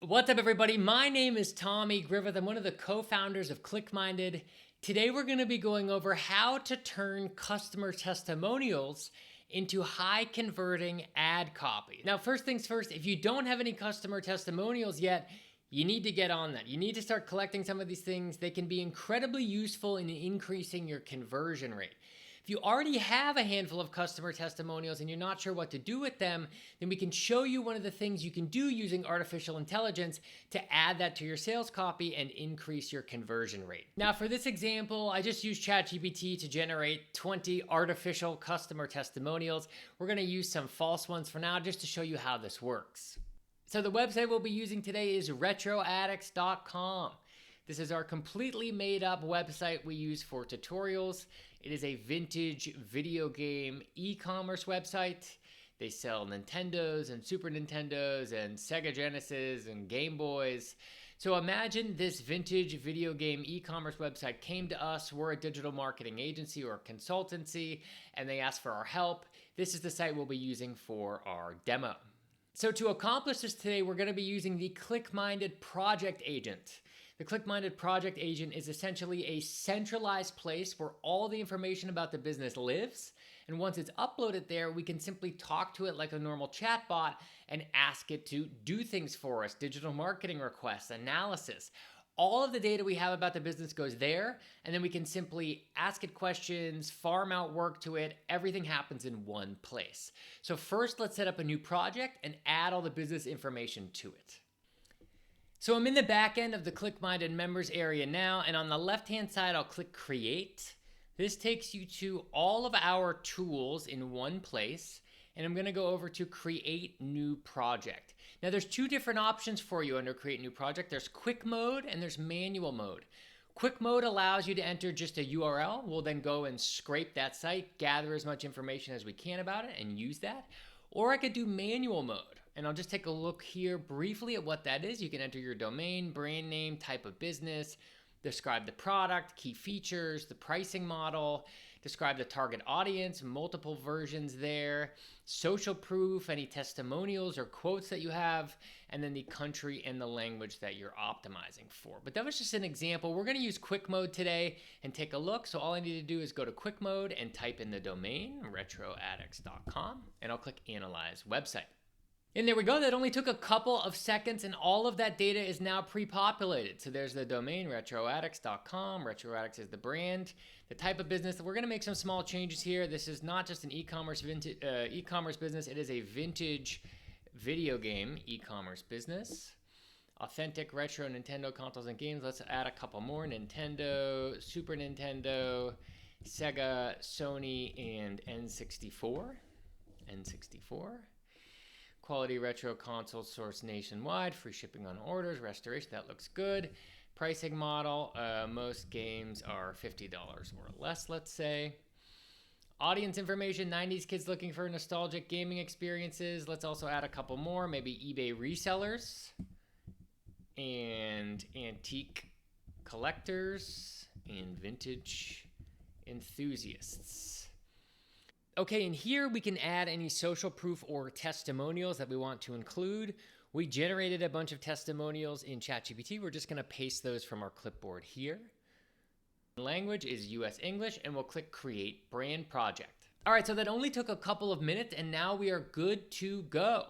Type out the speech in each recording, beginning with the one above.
What's up, everybody? My name is Tommy Griffith. I'm one of the co-founders of ClickMinded. Today, we're going to be going over how to turn customer testimonials into high-converting ad copy. Now, first things first, if you don't have any customer testimonials yet, you need to get on that. You need to start collecting some of these things. They can be incredibly useful in increasing your conversion rate. If you already have a handful of customer testimonials and you're not sure what to do with them, then we can show you one of the things you can do using artificial intelligence to add that to your sales copy and increase your conversion rate. Now, for this example, I just used ChatGPT to generate 20 artificial customer testimonials. We're gonna use some false ones for now just to show you how this works. So the website we'll be using today is retroaddicts.com. This is our completely made up website we use for tutorials. It is a vintage video game e-commerce website. They sell Nintendos and Super Nintendos and Sega Genesis and Game Boys. So imagine this vintage video game e-commerce website came to us. We're a digital marketing agency or consultancy, and they asked for our help. This is the site we'll be using for our demo. So to accomplish this today, we're going to be using the ClickMinded Project Agent. The ClickMinded Project Agent is essentially a centralized place where all the information about the business lives. And once it's uploaded there, we can simply talk to it like a normal chatbot and ask it to do things for us, digital marketing requests, analysis. All of the data we have about the business goes there, and then we can simply ask it questions, farm out work to it. Everything happens in one place. So first, let's set up a new project and add all the business information to it. So I'm in the back end of the ClickMinded members area now, and on the left-hand side, I'll click Create. This takes you to all of our tools in one place, and I'm gonna go over to Create New Project. Now there's two different options for you under Create New Project. There's Quick Mode and there's Manual Mode. Quick Mode allows you to enter just a URL. We'll then go and scrape that site, gather as much information as we can about it, and use that. Or I could do Manual Mode. And I'll just take a look here briefly at what that is. You can enter your domain, brand name, type of business, describe the product, key features, the pricing model, describe the target audience, multiple versions there, social proof, any testimonials or quotes that you have, and then the country and the language that you're optimizing for. But that was just an example. We're gonna use Quick Mode today and take a look. So all I need to do is go to Quick Mode and type in the domain, retroaddicts.com, and I'll click Analyze Website. And there we go. That only took a couple of seconds, and all of that data is now pre-populated. So there's the domain, retroaddicts.com. RetroAddicts is the brand, the type of business. We're going to make some small changes here. This is not just an e-commerce business. It is a vintage video game e-commerce business. Authentic retro Nintendo consoles and games. Let's add a couple more. Nintendo, Super Nintendo, Sega, Sony, and N64. Quality retro console sourced nationwide, free shipping on orders, restoration, that looks good. Pricing model, most games are $50 or less, let's say. Audience information, 90s kids looking for nostalgic gaming experiences. Let's also add a couple more, maybe eBay resellers and antique collectors and vintage enthusiasts. Okay, and here we can add any social proof or testimonials that we want to include. We generated a bunch of testimonials in ChatGPT. We're just gonna paste those from our clipboard here. Language is US English, and we'll click Create Brand Project. All right, so that only took a couple of minutes, and now we are good to go.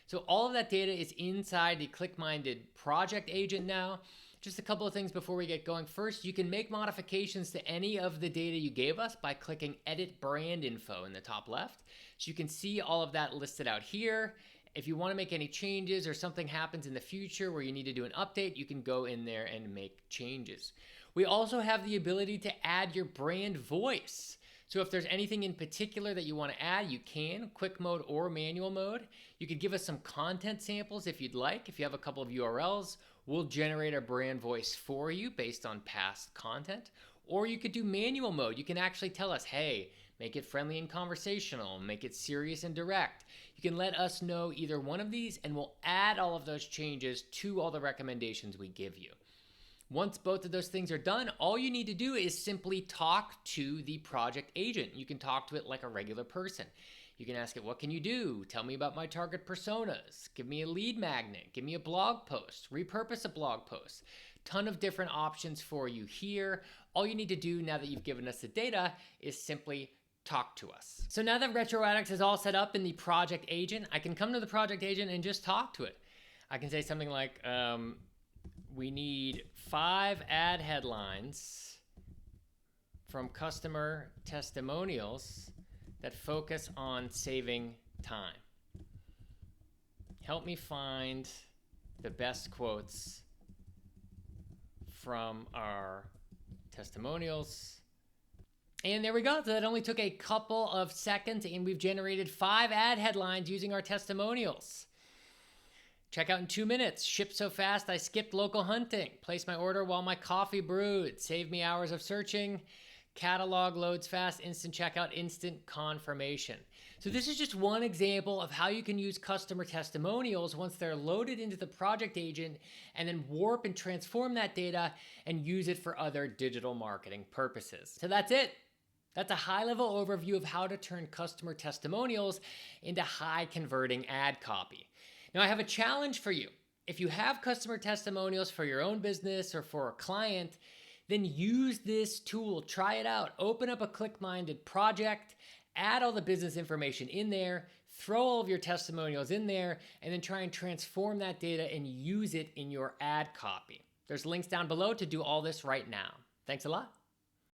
So all of that data is inside the ClickMinded Project Agent now. Just a couple of things before we get going. First, you can make modifications to any of the data you gave us by clicking Edit Brand Info in the top left. So you can see all of that listed out here. If you want to make any changes or something happens in the future where you need to do an update, you can go in there and make changes. We also have the ability to add your brand voice. So if there's anything in particular that you want to add, you can, Quick Mode or Manual Mode. You could give us some content samples if you'd like. If you have a couple of URLs, we'll generate a brand voice for you based on past content. Or you could do Manual Mode. You can actually tell us, hey, make it friendly and conversational, make it serious and direct. You can let us know either one of these, and we'll add all of those changes to all the recommendations we give you. Once both of those things are done, all you need to do is simply talk to the project agent. You can talk to it like a regular person. You can ask it, what can you do? Tell me about my target personas. Give me a lead magnet. Give me a blog post. Repurpose a blog post. Ton of different options for you here. All you need to do now that you've given us the data is simply talk to us. So now that RetroAddicts is all set up in the project agent, I can come to the project agent and just talk to it. I can say something like, we need 5 ad headlines from customer testimonials that focus on saving time. Help me find the best quotes from our testimonials. And there we go. So that only took a couple of seconds, and we've generated 5 ad headlines using our testimonials. Check out in 2 minutes. Shipped so fast I skipped local hunting. Placed my order while my coffee brewed. Saved me hours of searching. Catalog loads fast. Instant checkout. Instant confirmation. So this is just one example of how you can use customer testimonials once they're loaded into the project agent, and then warp and transform that data and use it for other digital marketing purposes. So that's it. That's a high-level overview of how to turn customer testimonials into high-converting ad copy. Now, I have a challenge for you. If you have customer testimonials for your own business or for a client, then use this tool. Try it out. Open up a ClickMinded project, add all the business information in there, throw all of your testimonials in there, and then try and transform that data and use it in your ad copy. There's links down below to do all this right now. Thanks a lot.